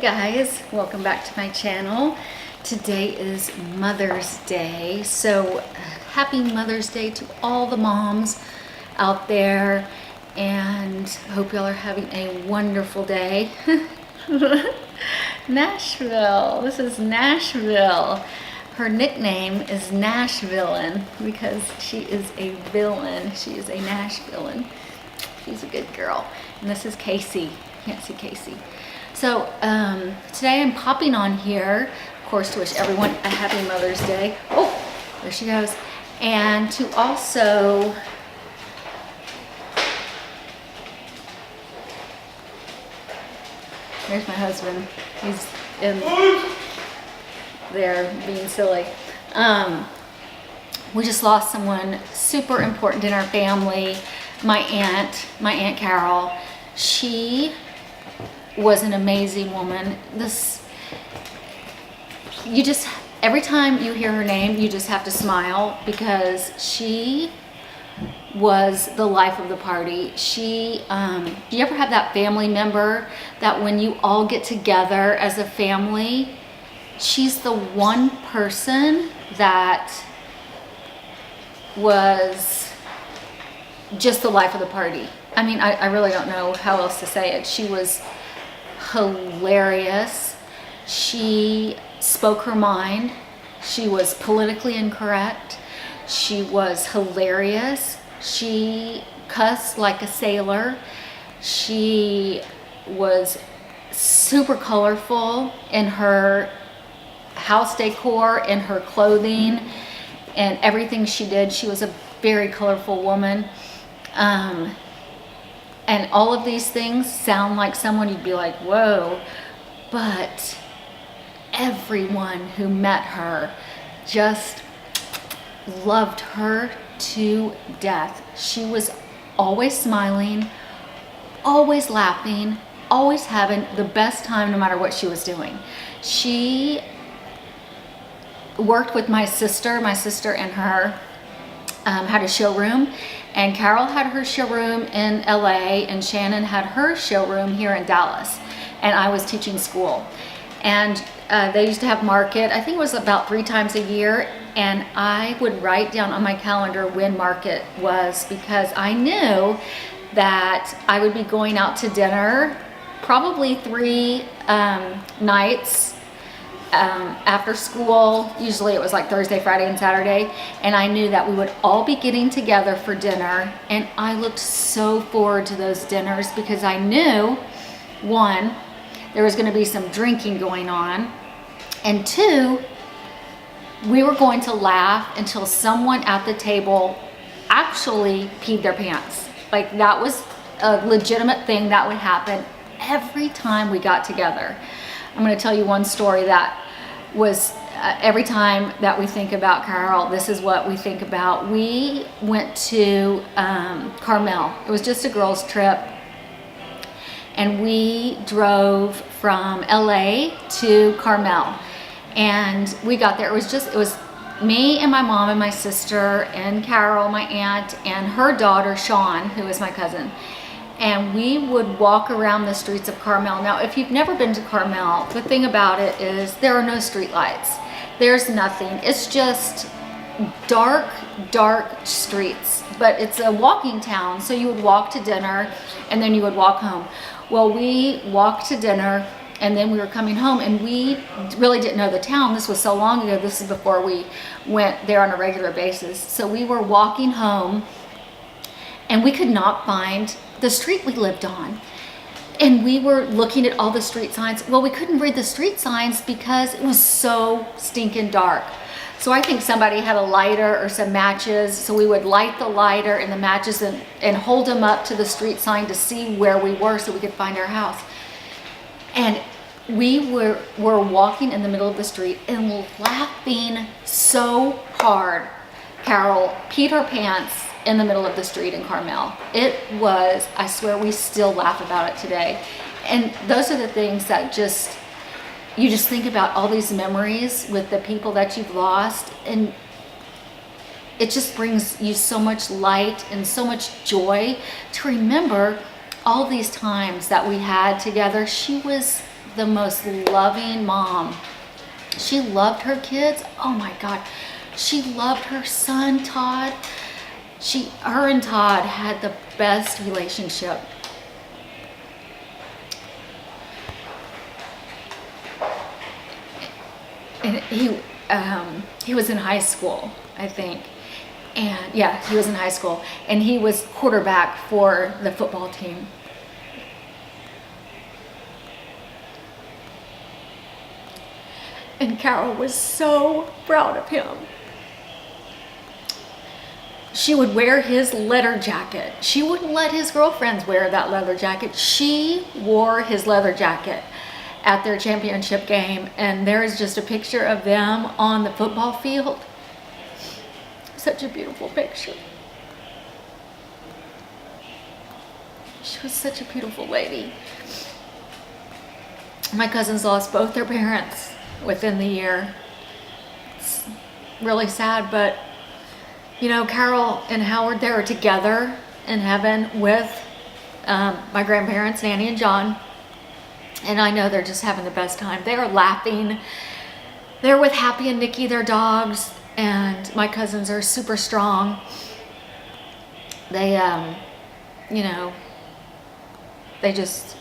guys, welcome back to my channel. Today is Mother's Day, so happy Mother's Day to all the moms out there, and hope y'all are having a wonderful day. Nashville, this is Nashville. Her nickname is Nashvillain because she is a villain. She is a Nashvillain. She's a good girl. And this is Casey. Can't see Casey. So today I'm popping on here, of course, to wish everyone a happy Mother's Day. Oh, there she goes. And to also there's my husband. He's in there being silly. We just lost someone super important in our family. My aunt Carol. She was an amazing woman. Every time you hear her name, you just have to smile because she was the life of the party. Do you ever have that family member that when you all get together as a family, she's the one person that was just the life of the party. I mean, I really don't know how else to say it. She was hilarious. She spoke her mind. She was politically incorrect. She was hilarious. She cussed like a sailor. She was super colorful in her house decor, in her clothing, and everything she did. She was a very colorful woman. And all of these things sound like someone you'd be like, whoa, but everyone who met her just loved her to death. She was always smiling, always laughing, always having the best time no matter what she was doing. She worked with my sister and her had a showroom, and Carol had her showroom in LA and Shannon had her showroom here in Dallas, and I was teaching school. And they used to have market, I think it was about 3 times a year, and I would write down on my calendar when market was because I knew that I would be going out to dinner probably 3 nights after school. Usually it was like Thursday, Friday, and Saturday, and I knew that we would all be getting together for dinner, and I looked so forward to those dinners because I knew, 1, there was going to be some drinking going on, and 2, we were going to laugh until someone at the table actually peed their pants. Like, that was a legitimate thing that would happen every time we got together. I'm going to tell you one story that was every time that we think about Carol, this is what we think about. We went to Carmel. It was just a girls' trip, and we drove from LA to Carmel, and we got there. It was me and my mom and my sister and Carol, my aunt, and her daughter Sean, who is my cousin. And we would walk around the streets of Carmel. Now, if you've never been to Carmel, the thing about it is there are no street lights. There's nothing. It's just dark streets. But it's a walking town, so you would walk to dinner and then you would walk home. Well, we walked to dinner and then we were coming home, and we really didn't know the town. This was so long ago. This is before we went there on a regular basis. So we were walking home and we could not find the street we lived on. And we were looking at all the street signs. Well, we couldn't read the street signs because it was so stinking dark. So I think somebody had a lighter or some matches. So we would light the lighter and the matches and hold them up to the street sign to see where we were so we could find our house. And we were walking in the middle of the street and laughing so hard. Carol peed her pants in the middle of the street in Carmel. It was, I swear, we still laugh about it today. And those are the things that you just think about all these memories with the people that you've lost, and it just brings you so much light and so much joy to remember all these times that we had together. She was the most loving mom. She loved her kids. Oh my God. She loved her son, Todd. Her and Todd had the best relationship. And he was in high school, I think. And yeah, he was in high school, and he was quarterback for the football team. And Carol was so proud of him. She would wear his leather jacket. She wouldn't let his girlfriends wear that leather jacket. She wore his leather jacket at their championship game, and there is just a picture of them on the football field. Such a beautiful picture. She was such a beautiful lady. My cousins lost both their parents within the year. It's really sad, but you know, Carol and Howard, they were together in heaven with my grandparents, Nanny and John. And I know they're just having the best time. They are laughing. They're with Happy and Nikki, their dogs. And my cousins are super strong. They, you know, they just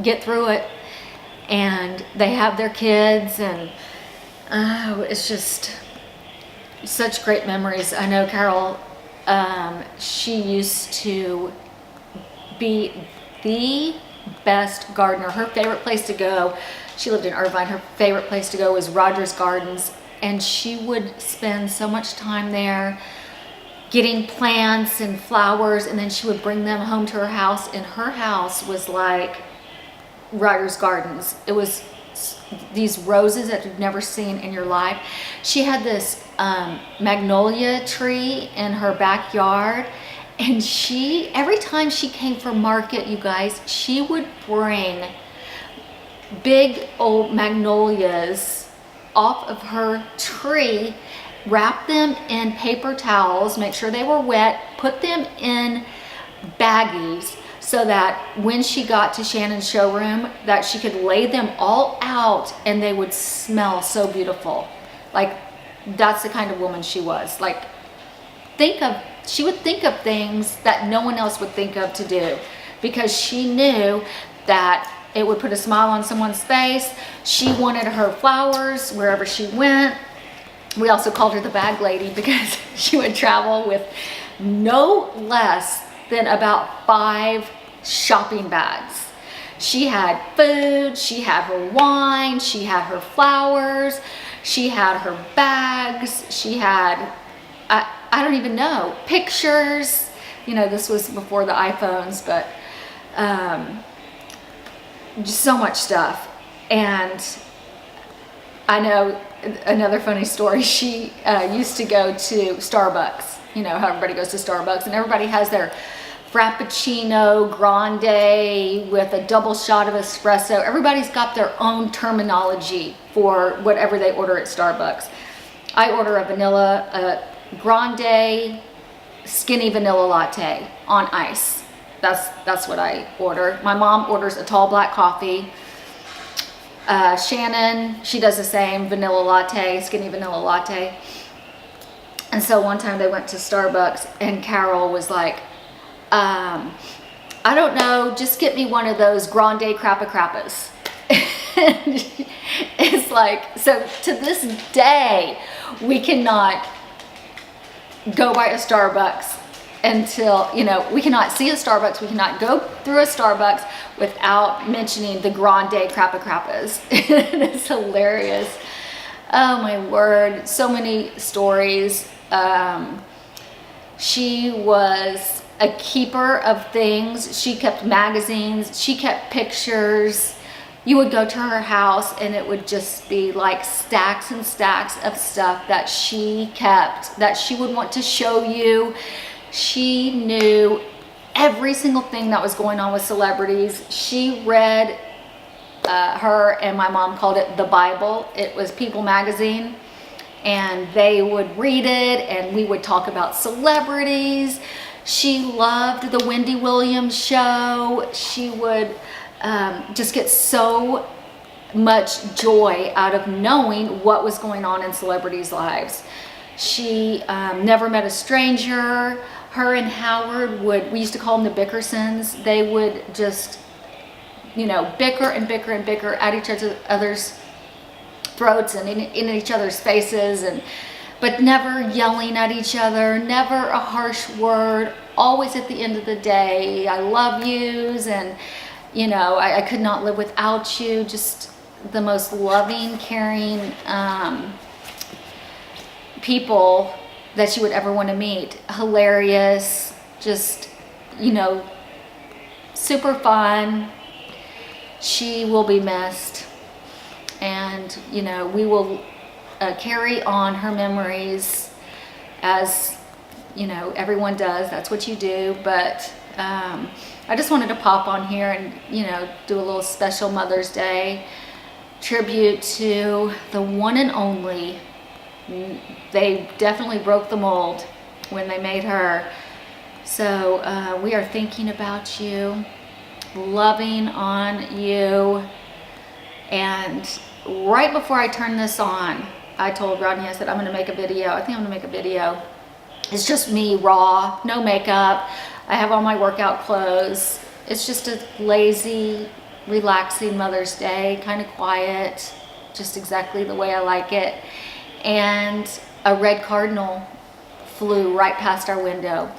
get through it. And they have their kids. And it's just such great memories. I know Carol, she used to be the best gardener. Her favorite place to go, she lived in Irvine, her favorite place to go was Rogers Gardens, and she would spend so much time there getting plants and flowers, and then she would bring them home to her house, and her house was like Rogers Gardens. It was these roses that you've never seen in your life. She had this magnolia tree in her backyard, and every time she came for market, you guys, she would bring big old magnolias off of her tree, wrap them in paper towels, make sure they were wet, put them in baggies, so that when she got to Shannon's showroom, that she could lay them all out and they would smell so beautiful. Like, that's the kind of woman she was. Like, she would think of things that no one else would think of to do, because she knew that it would put a smile on someone's face. She wanted her flowers wherever she went. We also called her the bag lady, because she would travel with no less than about 5 shopping bags. She had food, she had her wine, she had her flowers, she had her bags, she had, I don't even know, pictures. You know, this was before the iPhones, but just so much stuff. And I know another funny story, she used to go to Starbucks. You know how everybody goes to Starbucks, and everybody has their Frappuccino Grande with a double shot of espresso. Everybody's got their own terminology for whatever they order at Starbucks. I order a vanilla grande skinny vanilla latte on ice. That's what I order. My mom orders a tall black coffee. Shannon, she does the same, vanilla latte, skinny vanilla latte. And so one time they went to Starbucks, and Carol was like, I don't know, just get me one of those grande crappa crappas. It's like, so to this day, we cannot go by a Starbucks until, you know, we cannot see a Starbucks, we cannot go through a Starbucks without mentioning the grande crappa crappas. It's hilarious. Oh my word, so many stories. She was a keeper of things. She kept magazines, she kept pictures. You would go to her house and it would just be like stacks and stacks of stuff that she kept, that she would want to show you. She knew every single thing that was going on with celebrities. She read, her and my mom called it the Bible. It was People magazine, and they would read it, and we would talk about celebrities. She loved the Wendy Williams show. She would just get so much joy out of knowing what was going on in celebrities' lives. She never met a stranger. Her and Howard we used to call them the Bickersons. They would just, bicker and bicker and bicker at each other's throats and in each other's faces, but never yelling at each other, never a harsh word, always at the end of the day, I love yous, and I could not live without you. Just the most loving, caring people that you would ever want to meet. Hilarious, just, super fun. She will be missed. And, we will carry on her memories as, everyone does. That's what you do. But I just wanted to pop on here and, do a little special Mother's Day tribute to the one and only. They definitely broke the mold when they made her. So we are thinking about you, loving on you. And right before I turned this on, I told Rodney, I said, I'm going to make a video. I think I'm going to make a video. It's just me, raw, no makeup. I have all my workout clothes. It's just a lazy, relaxing Mother's Day, kind of quiet, just exactly the way I like it. And a red cardinal flew right past our window.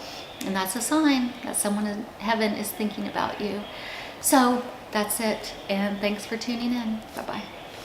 And that's a sign that someone in heaven is thinking about you. So that's it. And thanks for tuning in. Bye-bye.